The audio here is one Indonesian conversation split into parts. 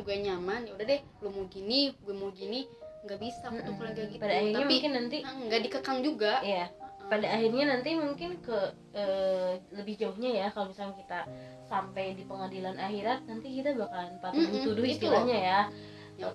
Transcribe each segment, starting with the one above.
gue nyaman, ya udah deh, lu mau gini, gue mau gini, nggak bisa aku tuh kalau kayak gitu. Pada akhirnya tapi mungkin nanti nggak dikekang juga. Iya. Pada akhirnya nanti mungkin ke lebih jauhnya ya, kalau misalnya kita sampai di pengadilan akhirat, nanti kita bakalan patut dituduh istilahnya ya.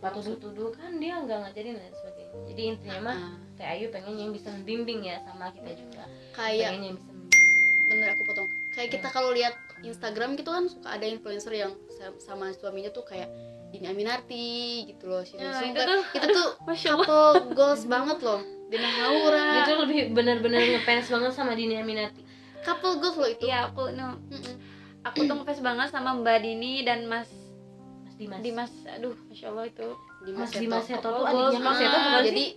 Patut dituduh kan dia nggak ngajarin dan sebagainya. Jadi intinya mah Teh Ayu pengen yang bisa membimbing ya sama kita juga. Kayak pengen yang bisa membimbing. Bener, aku potong. Kayak kita kalau lihat Instagram gitu kan suka ada influencer yang sama suaminya tuh kayak Dini Aminarti gitu loh. Itu tuh couple goals banget loh. Dina Haura. Itu lebih benar-benar ngefans banget sama Dini Aminarti. Couple goals loh itu. Iya, aku tuh ngefans banget sama Mbak Dini dan Mas Dimas. Aduh, Masya Allah itu Mas Dimas Seto tuh adiknya Mas Seto bukan jadi sih?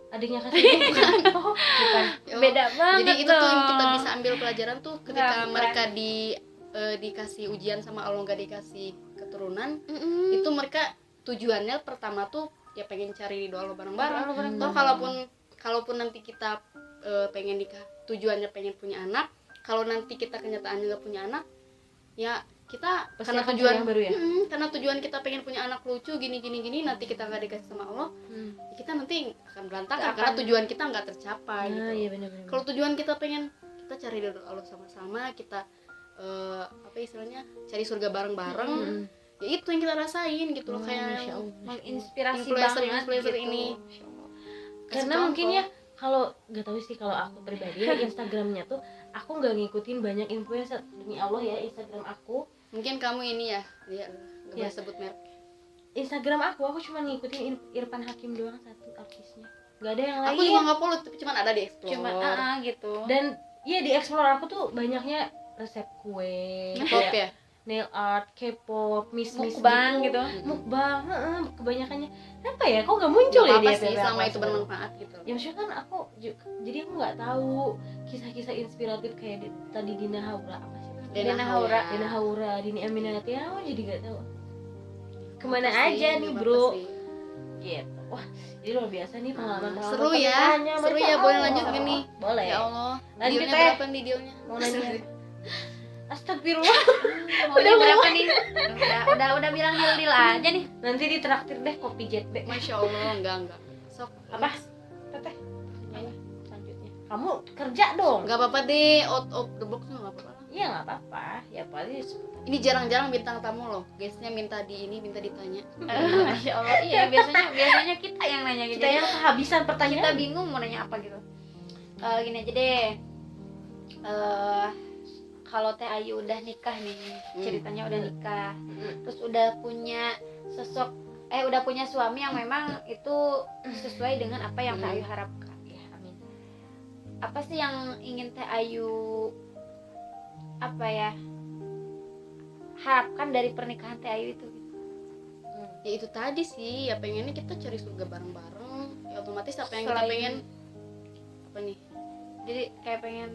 Adiknya Kak Seto bukan. Beda banget. Jadi itu tuh yang kita bisa ambil pelajaran tuh ketika mereka dikasih ujian sama Allah, nggak dikasih keturunan. Itu mereka tujuannya pertama tuh ya pengen cari ridho Allah bareng-bareng. Toh kalaupun nanti kita pengen nikah, tujuannya pengen punya anak, kalau nanti kita kenyataannya nggak punya anak, ya kita pasti karena tujuan tujuan kita pengen punya anak lucu gini nanti kita nggak dikasih sama Allah, ya kita nanti akan berantakan karena tujuan kita nggak tercapai. Iya, benar-benar. Kalau tujuan kita pengen kita cari ridho Allah sama-sama, kita apa istilahnya cari surga bareng-bareng, ya itu yang kita rasain gitu loh. Kayak menginspirasi influencer banget gitu. ini. Karena mungkin ya kalau nggak tahu sih, kalau aku pribadi ya Instagramnya tuh aku nggak ngikutin banyak influencer, demi Allah ya. Instagram aku mungkin kamu ini ya nggak boleh sebut merek. Instagram aku cuma ngikutin Irfan Hakim doang, satu artisnya, nggak ada yang lain. Aku juga nggak follow, tapi cuma ada di Explore. Cuma gitu. Dan iya di Explore aku tuh banyaknya resep kue, K-pop ya, nail art, K-pop, mukbang gitu. Mukbang, kebanyakannya. Kenapa ya? Kok nggak muncul ya dia? Sih, selama itu bermanfaat gitu. Ya maksudnya kan jadi aku nggak tahu kisah-kisah inspiratif kayak tadi Dina Haura apa sih? Dina Haura, Dini Aminarti, aku jadi nggak tahu. Kemana aja nih bro? Gitu. Wah, jadi luar biasa nih pengalaman. Seru ya, boleh lanjut gini? Boleh. Ya Allah. Lanjut berapa videonya? Mau nanya. Astagfirullah. Udah berapa nih? Udah bilang deal aja nih. Nanti ditraktir deh kopi Jetbe. Masya Allah, enggak. Sok. Apa? Teteh. Selanjutnya. Kamu kerja dong. Enggak apa-apa deh, out of the box enggak apa-apa. Iya, enggak apa-apa. Ya paling ini jarang-jarang bintang tamu loh. Guestnya minta ditanya. Masya Allah. Iya, biasanya kita yang nanya gitu. Kita yang kehabisan pertanyaan. Kita bingung mau nanya apa gitu. Gini aja deh. Kalau Teh Ayu udah nikah nih, ceritanya udah nikah, terus udah punya udah punya suami yang memang itu sesuai dengan apa yang Teh Ayu harapkan. Ya, amin. Apa sih yang ingin Teh Ayu harapkan dari pernikahan Teh Ayu itu? Ya itu tadi sih, ya pengennya kita cari surga bareng-bareng. Ya otomatis apa yang kita pengen apa nih? Jadi kayak pengen,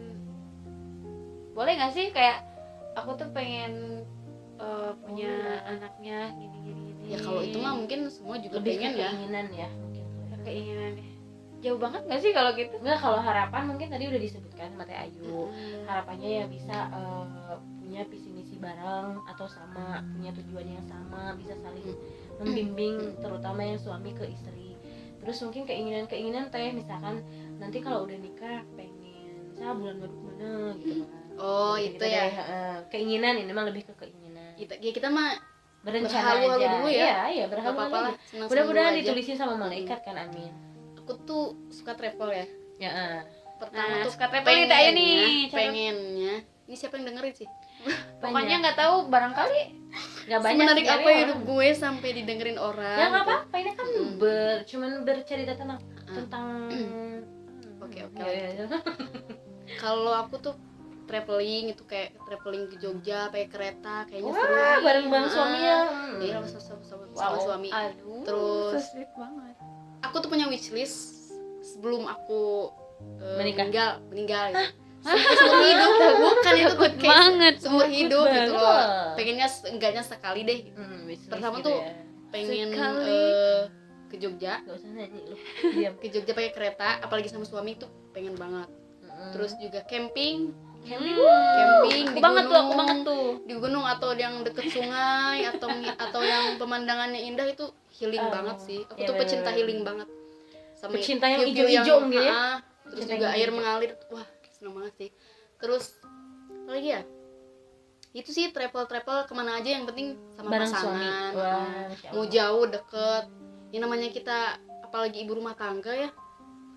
boleh nggak sih kayak aku tuh pengen punya anaknya gini. Ya kalau itu mah mungkin semua juga lebih pengen ya. Keinginan ya, mungkin. Keinginan ya. Jauh banget nggak sih kalau gitu? Enggak, kalau harapan mungkin tadi udah disebutkan sama Teh Ayu. Harapannya ya bisa punya visi misi bareng atau sama, punya tujuan yang sama, bisa saling membimbing, terutama yang suami ke istri. Terus mungkin keinginan Teh, misalkan nanti kalau udah nikah pengen misalnya bulan madu mana gitu kan. Oh, itu ya. Keinginan, ini mah lebih ke keinginan. Kita mah berencana aja dulu ya. Iya, berhalu lah. Mudah-mudahan ditulisin sama malaikat kan, amin. Aku tuh suka travel ya. Ya. Pertama tuh suka travel nih Teh Ayu nih. Pengennya. Ini siapa yang dengerin sih? Pokoknya nggak tahu, barangkali nggak banyak. Semenarik apa hidup gue sampai didengerin orang. Ya nggak apa-apa, ini kan cuman bercerita tentang Oke. Kalau aku tuh traveling itu kayak traveling ke Jogja pakai kereta, kayaknya seru. Wah, bareng suami ya. Iya, sama suami. Aduh, terus sweet banget. Aku tuh punya wishlist sebelum aku meninggal gitu. Seumur hidup, bukan itu tuh kayak seumur hidup gitu loh. Pengennya enggaknya sekali deh. Pertama tuh pengen ke Jogja. Gak usah nyanyi lu. Ke Jogja pakai kereta, apalagi sama suami tuh pengen banget. Terus juga camping camping Aku di banget tuh, aku gunung. banget tuh. Di gunung atau yang deket sungai atau yang pemandangannya indah itu healing banget sih. Aku iya tuh pecinta bener-bener. healing banget. Sama Pecinta yang view-view ijo-ijo mungkin ya. terus Pecinta juga yang air ijo-ijo. mengalir. Wah, seneng banget sih. Terus apa lagi ya? Itu sih travel kemana aja yang penting sama Bareng suami. pasangan. Wah, Masya Mau Allah. jauh deket. Ini namanya kita apalagi ibu rumah tangga ya.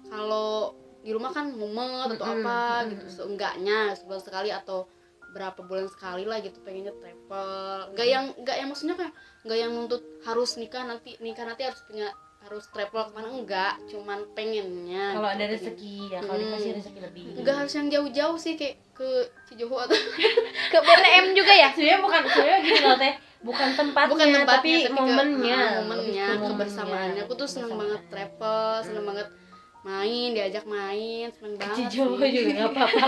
Kalau di rumah kan mumet atau apa gitu, seenggaknya sebulan sekali atau berapa bulan sekali lah gitu pengennya travel. Nggak yang maksudnya kayak nggak yang nuntut harus nikah nanti harus travel kemana, enggak, cuman pengennya Kalau gitu, ada pengen. rezeki ya, kalau dikasih rezeki lebih. Nggak harus yang jauh-jauh sih, kayak ke Cijoho atau Ke BTM juga ya? Sebenarnya gini loh teh, bukan tempatnya, tapi momennya, momennya, lebih ke kebersamaannya. Aku tuh seneng banget travel, seneng banget main, diajak main, seneng banget Cijoho sih. juga nggak apa-apa.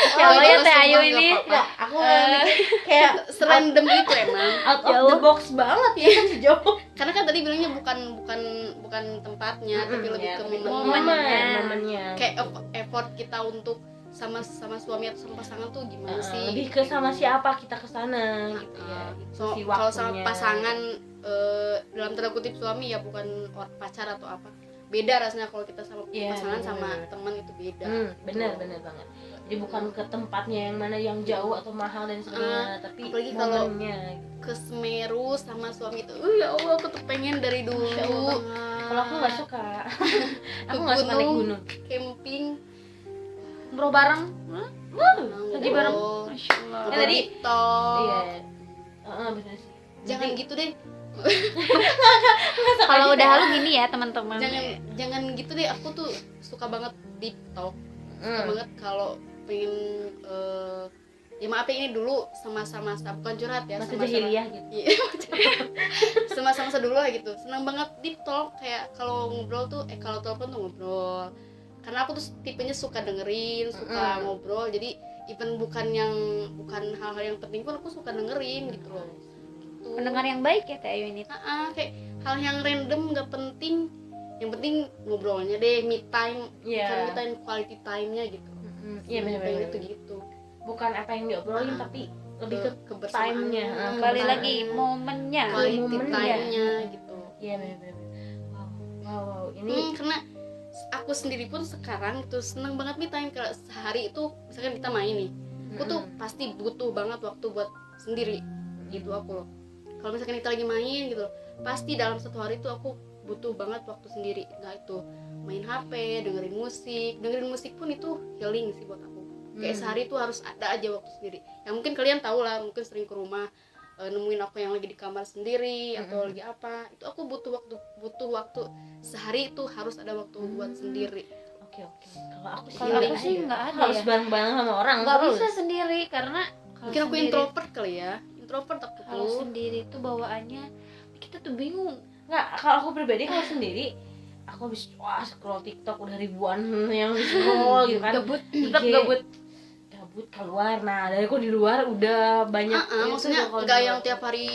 Kalau ya Teh sumpah Ayu nggak ini apa-apa. Nggak, aku mikir kayak Serandom itu emang. out of the box banget ya kan Cijoho. Karena kan tadi bilangnya bukan tempatnya, tapi lebih Ya, ke tapi momennya. momennya. Kayak effort kita untuk sama suami atau sama pasangan tuh gimana sih? Lebih ke sama siapa kita kesana gitu ya. So, Si kalau sama waktunya. pasangan dalam tanda kutip suami ya, bukan pacar atau apa, beda rasanya kalau kita sama Iya, pasangan bener. sama teman itu beda. Benar banget. Jadi bukan ke tempatnya yang mana yang jauh atau mahal dan sebagainya, tapi apalagi kalau momennya. Ke Semeru sama suami itu, ya Allah, aku tuh pengen dari dulu. Masya Allah. Kalau aku nggak suka, aku nggak suka naik gunung. Camping, Umroh bareng. haji bareng. Masya Allah. Foto tadi- TikTok. Iya, benar sih. Jangan Nanti- gitu deh. Kalau udah halu gini ya teman-teman. Jangan gitu deh. Aku tuh suka banget TikTok. Suka banget kalau pengen ya maaf ya, ini dulu sama-sama bukan curhat ya, masa sama-sama jahiliyah gitu. Iya, sama-sama dulu lah gitu. Senang banget deep talk, kayak kalau ngobrol tuh kalau telepon tuh ngobrol. Karena aku tuh tipenya suka dengerin, suka ngobrol. Jadi even bukan hal-hal yang penting pun aku suka dengerin gitu loh. Gitu. Pendengar yang baik ya Teh Ayu ini. Kayak hal yang random nggak penting. Yang penting ngobrolnya deh, me time, bukan me time, quality time-nya gitu. Iya benar. Pengennya tuh gitu. Bukan apa yang diobrolin tapi lebih ke kebersamaan. time-nya. Kembali kebersamaan. lagi momennya. Quality momennya. time-nya gitu. Iya benar. Wow. Ini Karena aku sendiri pun sekarang tuh seneng banget me time. Kalau sehari itu misalkan kita main nih, aku tuh pasti butuh banget waktu buat sendiri gitu aku loh. Kalau misalkan kita lagi main gitu loh, pasti dalam satu hari tuh aku butuh banget waktu sendiri. Nggak itu main HP, dengerin musik pun itu healing sih buat aku. Kayak sehari tuh harus ada aja waktu sendiri. Ya mungkin kalian tahu lah, mungkin sering ke rumah nemuin aku yang lagi di kamar sendiri atau lagi apa, itu aku butuh waktu sehari itu harus ada waktu buat sendiri. Oke. Kalau aku sih Kalau nggak aku sih ada. nggak ada Harus ya. bareng-bareng sama orang. Nggak terus. bisa sendiri karena kalau Mungkin aku sendiri- introvert kali ya. Introvert aku Kalau tuh. sendiri tuh bawaannya kita tuh bingung. Nggak, kalau aku pribadi kalau sendiri aku habis scroll TikTok udah ribuan yang di scroll gitu kan. Tetap IG. gabut. Keluar. Nah, dari aku di luar udah banyak itu Maksudnya tuh kalau nggak di yang luar. tiap hari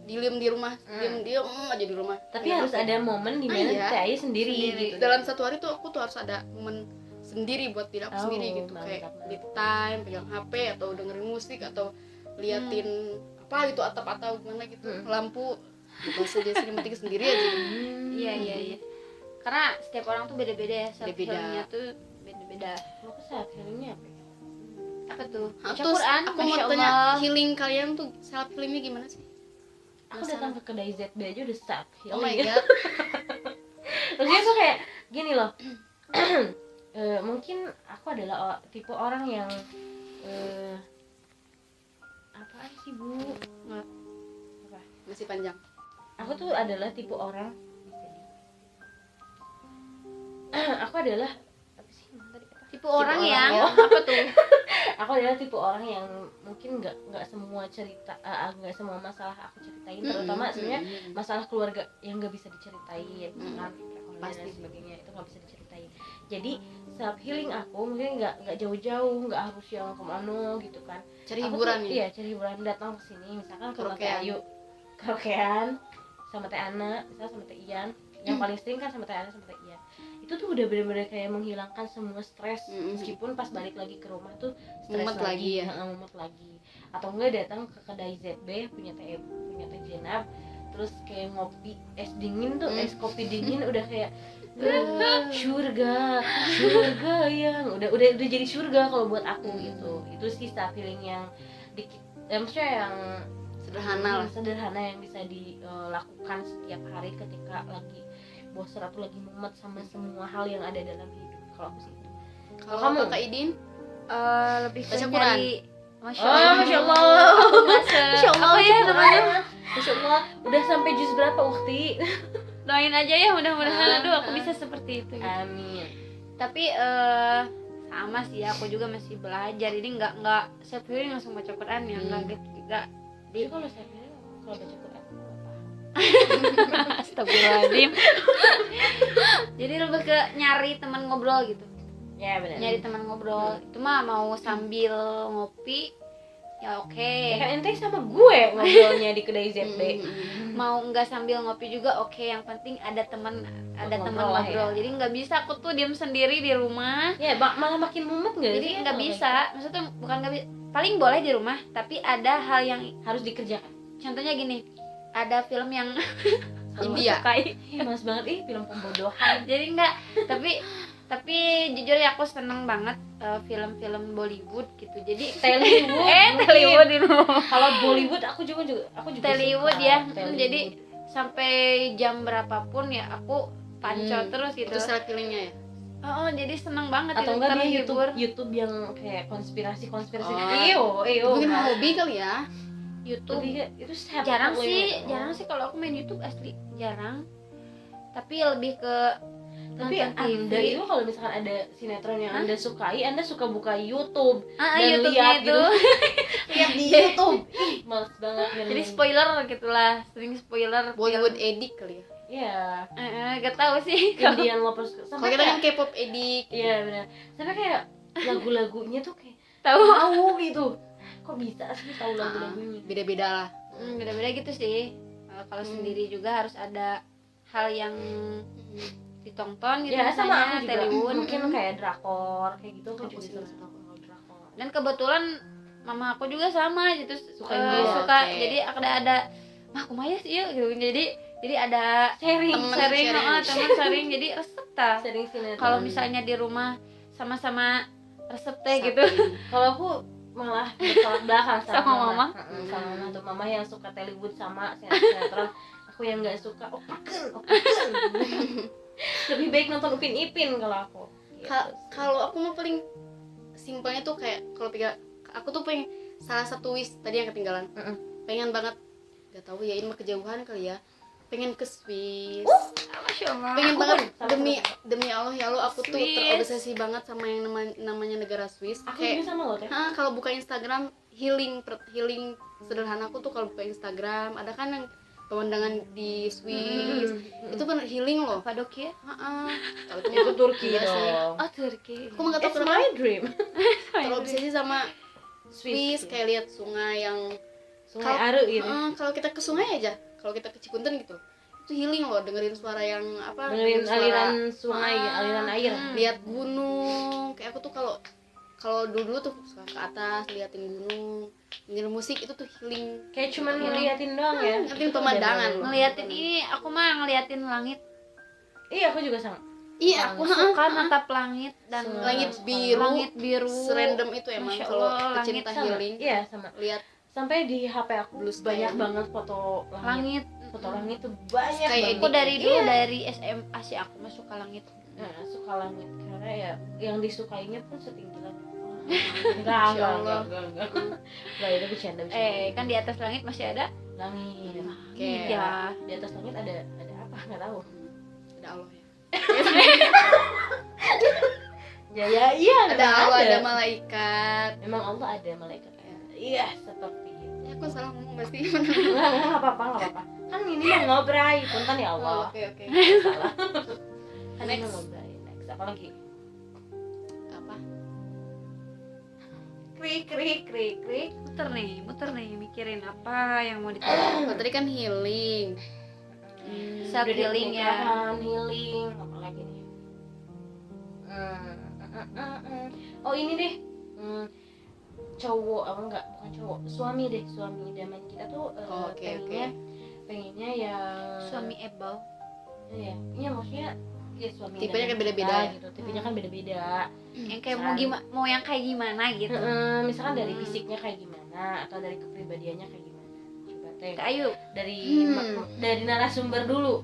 diem di rumah, diem aja di rumah. Tapi Main harus HP. ada momen di mana Iya. Teh Ayu sendiri gitu. Dalam satu hari tuh aku tuh harus ada momen sendiri buat diri aku sendiri gitu. mantap, Kayak mantap. me time, pegang HP atau dengerin musik atau liatin apa gitu, atap-atap gimana gitu, lampu bahasa dia sinematik sendiri aja gitu. Iya. Karena setiap orang tuh beda-beda ya, self Beda-beda. healingnya tuh beda-beda. Kalau self healingnya apa ya? Apa tuh? Baca Terus Quran, aku mau Masya tanya, Allah. healing kalian tuh self healingnya gimana sih? Aku datang ke kedai ZB aja udah self Oh my healing. god. Maksudnya tuh kayak gini loh. Mungkin aku adalah tipe orang yang apaan sih Bu? Nggak, Apa? masih panjang. Aku tuh adalah tipe orang aku adalah apa sih tadi kata? Tipe orang orang yang ya. apa tuh? Aku adalah tipe orang yang mungkin nggak semua cerita nggak semua masalah aku ceritain, terutama sebenarnya masalah keluarga yang nggak bisa diceritain kan perekonomian Pasti. dan sebagainya itu nggak bisa diceritain. Jadi self healing aku mungkin nggak jauh-jauh, nggak harus yang kemana gitu kan. Cari Aku hiburan tuh, ya. iya cari hiburan, datang ke sini misalkan ke Teh Karaokean. Ayu karaokean sama Teh Ana, misalnya sama Teh Ian yang paling sering kan sama Teh Ana sama Teh Iya. Itu tuh udah benar-benar kayak menghilangkan semua stres, meskipun pas balik lagi ke rumah tuh stres Mumet lagi ya. mumet lagi. Atau enggak datang ke kedai ZB punya Teh Jenab, terus kayak ngopi es dingin tuh, es kopi dingin udah kayak surga yang udah jadi surga kalau buat aku gitu. Itu sih feeling yang dikit, maksudnya yang sederhana yang bisa dilakukan setiap hari ketika lagi bosan atau lagi mumet sama semua hal yang ada dalam hidup. Kalau aku sih itu. Kalau kamu Kak Idin Lebih ke baca Quran. Masya Oh, Allah. Masya Allah. Masya Allah ya namanya. Masya Allah. Udah sampai juz berapa Ukti? Doain aja ya mudah-mudahan aduh aku bisa seperti itu. Amin. Tapi sama sih aku juga masih belajar. Jadi nggak self healing langsung baca Quran ya, nggak gitu juga. Jadi kalau saya bilang kalau baca Quran apa? Astagfirullahaladzim. Jadi lebih ke nyari teman ngobrol gitu. Ya benar. Nyari teman ngobrol. Itu mah mau sambil ngopi ya oke. Ya kan ente sama gue ngobrolnya di kedai ZB. Mau nggak sambil ngopi juga oke. Yang penting ada teman ngobrol. Ya. Jadi nggak bisa aku tuh diam sendiri di rumah. Ya malah makin mumet nggak sih? Jadi nggak bisa. Maksudnya bukan nggak bisa. Paling boleh di rumah. Tapi ada hal yang harus dikerjakan. contohnya gini. Ada film yang India. sukai. Males banget film pembodohan. Jadi enggak. Tapi jujur ya aku seneng banget film-film Bollywood gitu. Jadi Tollywood di rumah. Kalau Bollywood aku juga Tollywood suka. ya. Tollywood. Jadi sampai jam berapapun ya aku pancol terus gitu. Itu self healingnya ya. Oh, jadi seneng banget Atau itu, enggak dia terhibur. YouTube yang kayak konspirasi Oh. iyo Mungkin hobi kali ya. YouTube itu sehat jarang banget. jarang sih kalau aku main YouTube asli jarang. Tapi lebih ke Tapi nonton Anda TV. itu kalau misalkan ada sinetron yang Anda sukai, Anda suka buka YouTube dan YouTube-nya lihat itu. lihat di YouTube. Ih, males banget. Jadi spoiler gitulah, sering spoiler Bollywood edik kali ya. Iya. Gak tahu sih. Indian Lovers Kalau sampai kita kan kayak K-pop edik. iya benar. Sampai kayak lagu-lagunya tuh kayak Tahu. gitu. Kok bisa sih tahu lagu-lagunya? Beda-beda lah. Beda-beda gitu sih. Kalau sendiri juga harus ada hal yang ditonton gitu Ya sama aku juga. Tollywood. Mungkin kayak drakor kayak gitu aku Aku juga sih suka kalau drakor. Dan kebetulan mama aku juga sama gitu Suka suka, juga. suka. Oke. Jadi ada mah aku mah ya sih ya gitu. Jadi ada Sharing teman sharing jadi resep ta. sharing sinetron. Kalau misalnya di rumah sama-sama resep teh gitu. Kalau aku malah bertolak belakang Sama mama? Sama mama tuh mama yang suka Tollywood sama sinetron, aku yang nggak suka opaken. Lebih baik nonton Upin Ipin kalau aku. Gitu. Kalau aku mah paling simpelnya tuh kayak kalau aku tuh pengen salah satu wish tadi yang ketinggalan. Pengen banget, gak tahu ya ini mah kejauhan kali ya. Pengen ke Swiss. Masya Allah. Pengen Aku banget pun, demi Allah ya Allah, aku tuh Swiss. terobsesi banget sama yang namanya negara Swiss. Aku juga sama loh Teh. Kalau buka Instagram healing sederhana aku tuh kalau buka Instagram ada kan yang pemandangan di Swiss. Itu kan healing loh. Kapadokia. Kalau Itu Turki enggak sih. dong. Oh, Turki. Aku nggak tahu It's kenapa my dream. terobsesi sama Swiss, Swiss. kayak lihat sungai yang Sungai Are gitu. kalau kita ke sungai aja, kalau kita ke Cikunten gitu, itu healing loh, dengerin suara yang apa? Dengerin suara- aliran sungai, aliran air. lihat gunung. Kayak aku tuh kalau dulu tuh suka ke atas liatin gunung, dengerin musik itu tuh healing. Kayak cuman ngeliatin doang ya. Ngeliatin pemandangan loh. Ngeliatin ini aku mah ngeliatin langit. Iya, aku juga sama. Iya, Aku suka natap langit dan langit biru. Langit biru. Serandom itu emang Masya kalau Allah, pecinta langit Sama. healing. Iya, sama. Lihat Sampai di HP aku Blue sky. banyak banget foto langit. Langit. Foto langit tuh banyak Sky banget. Aku dari dulu Iya. dari SMA sih aku mah suka langit. Nah, suka langit karena ya yang disukainya pun setinggi langit. Masya Allah. Enggak. Enggak, itu bercanda. Kan di atas langit masih ada langit. Oke. ya. Di atas langit ada apa? Enggak tahu. Ada Allah ya. Ya, iya. Ada Allah, ada malaikat. Memang Allah ada malaikat. Iya, seperti itu. Ya aku salah ngomong pasti. Enggak apa-apa. Kan ini mau ngobrai, punten ya Allah. Oke. Salah. Kan ini Next. ngobrai. Next apa lagi? Apa? Krik. Muter nih mikirin apa yang mau ditanya. Oh, tadi kan healing. self Udah healing ya. pernikahan, healing, apalagi nih. Oh ini deh, cowok apa enggak, bukan cowok, suami idaman kita tuh pengennya yang Suami ebau. iya maksudnya ya suami Tipenya idaman kan beda-beda kita ya? gitu, tipenya kan beda-beda. Yang kayak Misalkan- mau yang kayak gimana gitu. Misalkan dari fisiknya kayak gimana atau dari kepribadiannya kayak gimana, coba teh Kak Ayu. dari narasumber dulu.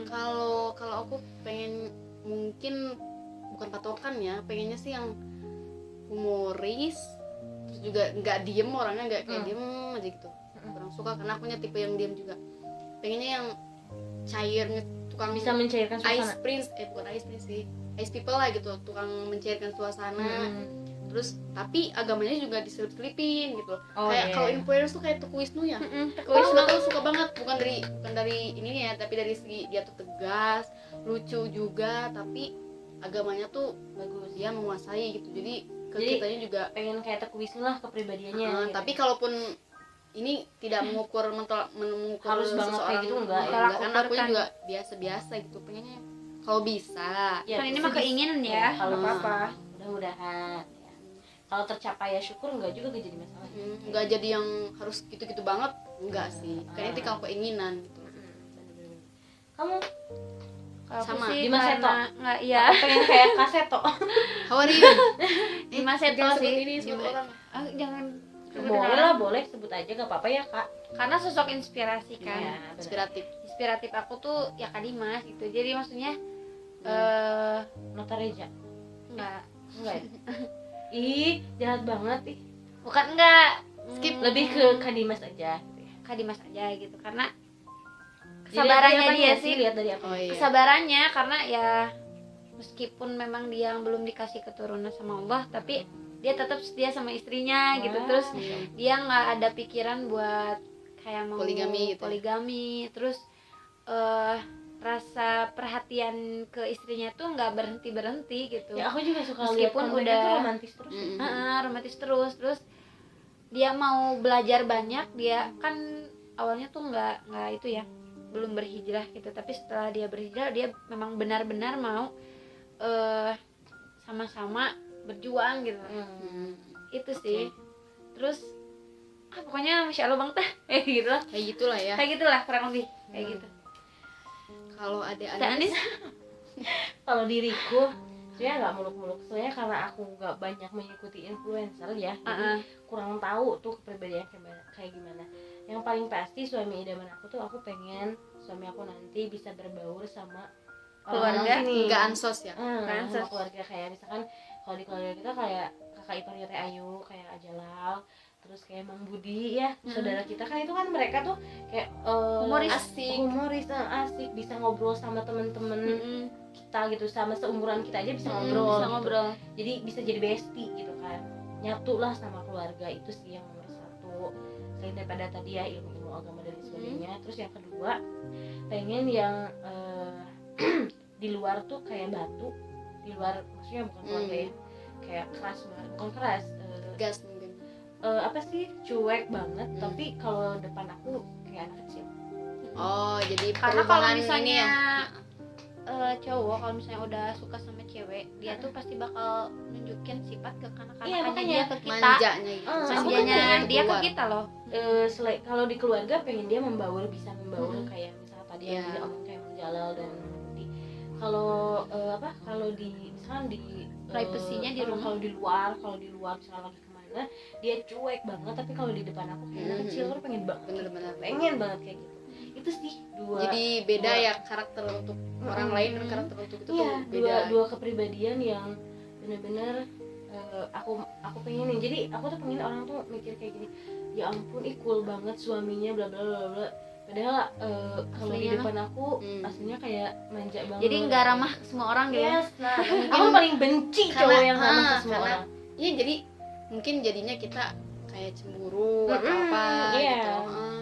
Kalau aku pengen, mungkin bukan patokan ya, pengennya sih yang humoris, terus juga nggak diem, orangnya nggak kayak diem aja gitu. Kurang suka karena akunya tipe yang diem juga. Pengennya yang cair, tukang Bisa mencairkan ice suasana. prince, bukan ice prince sih, ice people lah gitu, tukang mencairkan suasana. Terus tapi agamanya juga diselip-selipin gitu loh. Oh, Kayak iya. kalau influencer tuh kayak Teguh Wisnu ya. Teguh Aku Wisnu. tuh suka banget, bukan dari ini ya, tapi dari segi dia tuh tegas, lucu juga, tapi agamanya tuh Bagus. dia menguasai gitu. Jadi Jadi, kitanya juga pengen kayak Teguh Wisnu lah kepribadiannya gitu. tapi kalaupun ini tidak mengukur Harus banget kayak gitu, enggak ya? enggak, karena aku Ukurkan. juga biasa-biasa gitu pengennya kalau bisa. Ya, Kan ini mah keinginan ya. kalau apa-apa mudah-mudahan ya. Kalau tercapai ya syukur, enggak juga gak jadi masalah. Enggak jadi yang harus gitu-gitu banget, enggak sih. Kayaknya itu kalau keinginan gitu. Bener-bener. Kamu Kalau aku Sama. sih Dimas Seto. karena nggak iya. aku pengen kayak Kaseto. How are you? Dimas Seto jangan sebut sih. ini sebut Dimas- orang. Jangan. Boleh lah, boleh sebut aja gak apa-apa ya kak. Karena sosok inspirasi kan. Iya, bener. Inspiratif. Inspiratif aku tuh ya Kak Dimas gitu. Jadi maksudnya Nota Reja enggak, enggak ya? Ih jahat banget ih. bukan enggak. Skip. Lebih ke Kak Dimas aja gitu ya. Kak Dimas aja gitu. Karena Dilihat kesabarannya dari dia apanya sih. lihat dari apa. Oh iya. Kesabarannya karena ya meskipun memang dia belum dikasih keturunan sama Allah, tapi dia tetap setia sama istrinya gitu. Wah. Terus dia nggak ada pikiran buat kayak mau Poligami gitu ya? poligami. Terus rasa perhatian ke istrinya tuh nggak berhenti gitu. Ya aku juga suka lihat Meskipun kan mereka udah- tuh romantis terus. Romantis terus dia mau belajar banyak. Dia kan awalnya tuh nggak itu ya, belum berhijrah gitu, tapi setelah dia berhijrah dia memang benar-benar mau sama-sama berjuang gitu. Itu sih. Terus pokoknya masya Allah bang teh gitu lah, Kayak gitulah ya. kayak gitulah kurang lebih kayak gitu. Kalau ada Dan Anis Kalau diriku sebenarnya nggak muluk-muluk, soalnya karena aku nggak banyak mengikuti influencer ya, jadi kurang tahu tuh kepribadian kayak gimana. Yang paling pasti suami idaman aku tuh, aku pengen suami aku nanti bisa berbaur sama Keluarga, orang sini. nggak ansos ya. Nggak Sama ansos. keluarga, kayak misalkan kalau di keluarga kita kayak kakak iparnya Teh Ayu, kayak Ajalal, terus kayak Mang Budi ya, saudara kita kan itu kan mereka tuh kayak Humoris. asik, bisa ngobrol sama temen-temen kita gitu, sama seumuran kita aja bisa ngobrol, bisa gitu. ngobrol. Jadi bisa jadi bestie gitu kan, nyatu lah sama keluarga. Itu sih yang nomor satu, selain daripada tadi ya ilmu agama dan sebagainya. Terus yang kedua, pengen yang di luar tuh kayak batu, di luar maksudnya bukan keluarga ya, kayak keras banget, bukan keras, Gas mungkin. apa sih, cuek banget, tapi kalau depan aku kayak anak kecil. Oh, jadi Karena kalau perubahan misalnya ini ya. cowok kalau misalnya udah suka sama cewek, dia tuh pasti bakal nunjukin sifat Iya, kekanak-kanakannya makanya. dia ke kita. Manjanya gitu. Manjanya Manjanya dia ke keluar. kita loh. Selain kalau di keluarga pengen dia membaur, bisa membaur kayak misalnya tadi yang Iya. dia omong kayak Jalal dan Budi. Kalau kalau di misalkan di Privasinya di rumah. kalau di luar misalnya lagi kemana dia cuek banget, tapi kalau di depan aku kayak anak kecil tuh pengen banget, Bener-bener. pengen banget kayak gitu. Itu sih dua. Jadi beda dua- ya karakter untuk orang lain dan karakter untuk itu Iya, tuh beda. dua kepribadian yang benar-benar aku pengenin. Jadi aku tuh pengen orang tuh mikir kayak gini, ya ampun cool banget suaminya bla bla bla bla, padahal kalau di Aslinya depan aku aslinya kayak manja banget. Jadi nggak ramah ke semua orang gitu. Yes, nah aku paling benci cowok yang ramah ke semua karena orang. iya, jadi mungkin jadinya kita kayak cemburu atau apa iya. gitu.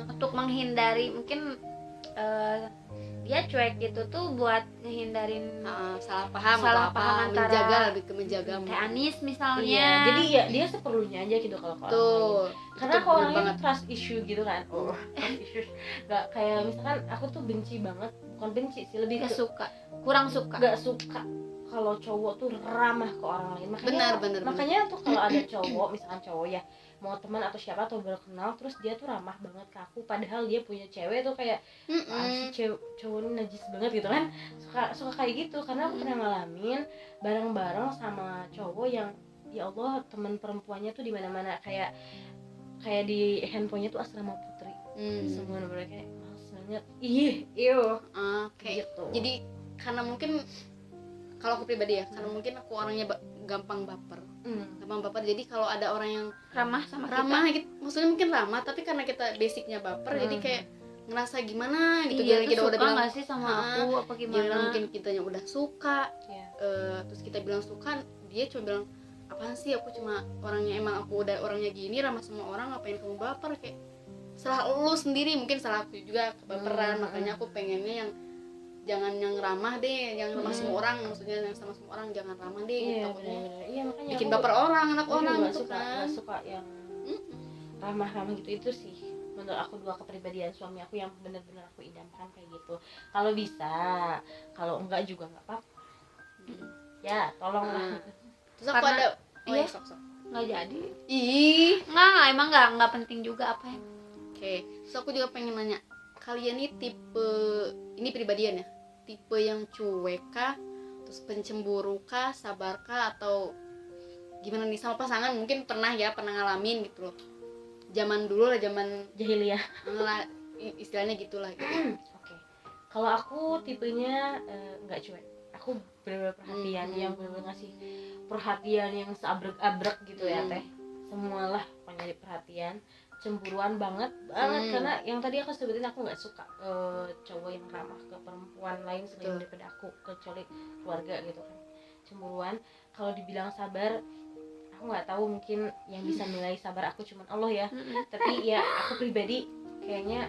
Untuk menghindari mungkin dia cuek gitu tuh buat ngehindarin salah paham Salah atau paham apa, antara menjaga, lebih ke menjaga. Teh Anis misalnya. Iya, jadi ya dia seperlunya aja gitu kalau ke orang lain. Tuh, Karena itu aku bener orangnya banget. trust issue gitu kan. Trust issues. Gak kayak misalkan aku tuh benci banget, bukan benci sih, lebih Gak ke suka, kurang suka. gak suka kalau cowok tuh ramah ke orang lain. Makanya tuh kalau ada cowok, misalkan cowok ya mau teman atau siapa atau baru kenal, terus dia tuh ramah banget ke aku, padahal dia punya cewek tuh kayak si cowok ini najis banget gitu kan, suka kayak gitu. Karena aku pernah ngalamin bareng-bareng sama cowok yang ya Allah teman perempuannya tuh di mana-mana, kayak di handphonenya tuh asrama putri, semua bener kayak males banget, Kayak gitu. jadi karena mungkin kalau aku pribadi ya, karena mungkin aku orangnya gampang baper. Jadi kalau ada orang yang Ramah sama ramah gitu, maksudnya mungkin ramah, tapi karena kita basicnya baper, jadi kayak ngerasa gimana gitu. Iya, Kita udah bilang gak sih sama aku apa gimana? Mungkin kitanya udah suka, Yeah. terus kita bilang suka, dia cuma bilang apaan sih, aku cuma orangnya, emang aku udah orangnya gini, ramah sama orang, ngapain kamu baper? Kayak salah lu sendiri, mungkin salah aku juga kebaperan. Makanya aku pengennya yang jangan yang ramah deh, yang ramah semua orang, maksudnya yang sama semua orang jangan ramah deh gitu. Iya, Takutnya benar-benar. Iya, makanya bikin aku baper orang, anak juga orang nggak gitu suka, kan. nggak suka yang ramah-ramah gitu. Itu sih menurut aku dua kepribadian suami aku yang benar-benar aku idamkan kayak gitu. Kalau bisa, kalau enggak juga nggak apa-apa. Ya, tolonglah. Terus aku Karena- ada iya. sok. Nggak jadi. Ih, Nggak, emang nggak penting juga apa ya. oke. Terus aku juga pengen nanya, kalian nih tipe, ini pribadian ya, tipe yang cuek kah, terus pencemburu kah, sabar kah, atau gimana nih sama pasangan? Mungkin pernah ngalamin gitu loh, zaman dulu lah, zaman Jahiliyah. istilahnya gitulah gitu. Oke. Kalau aku tipenya nggak cuek. Aku benar-benar perhatian, yang benar-benar ngasih perhatian yang seabrek-abrek gitu ya teh. Semualah pokoknya perhatian. Cemburuan banget karena yang tadi aku sebutin, aku nggak suka cowok yang ramah ke perempuan lain selain daripada aku, kecuali keluarga gitu kan. Cemburuan. Kalau dibilang sabar, aku nggak tahu, mungkin yang bisa nilai sabar aku cuman Allah ya. Tapi ya aku pribadi kayaknya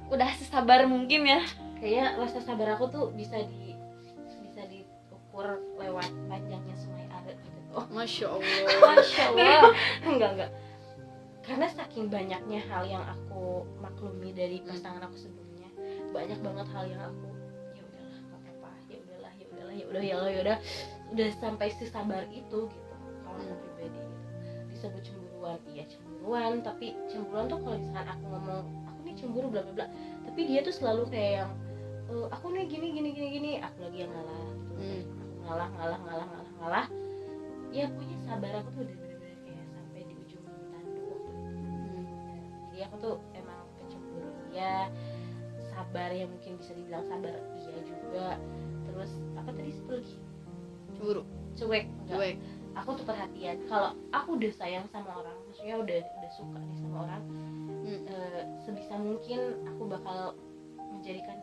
Udah sesabar mungkin ya. kayaknya rasa sabar aku tuh bisa diukur lewat panjangnya Sungai Are gitu. Masya Allah. Masya Allah. enggak karena saking banyaknya hal yang aku maklumi dari pasangan aku sebelumnya, banyak banget hal yang aku ya udahlah nggak apa-apa, ya udah sampai sesabar itu gitu. Kalau aku pribadi gitu disebut cemburuan, iya cemburuan, tapi cemburuan tuh kalau misalkan aku ngomong aku nih cemburu bla bla bla, tapi dia tuh selalu kayak yang aku nih gini, aku lagi yang ngalah gitu. Aku ngalah, ya pokoknya sabar aku tuh udah bener-bener kayak sampai di ujung tanduk waktu itu. Jadi aku tuh emang kecemburu dia, sabar yang mungkin bisa dibilang sabar iya juga. Terus apa tadi satu lagi? Cemburu, Cuek. cuek. Aku tuh perhatian. Kalau aku udah sayang sama orang, maksudnya udah suka nih sama orang, sebisa mungkin aku bakal menjadikan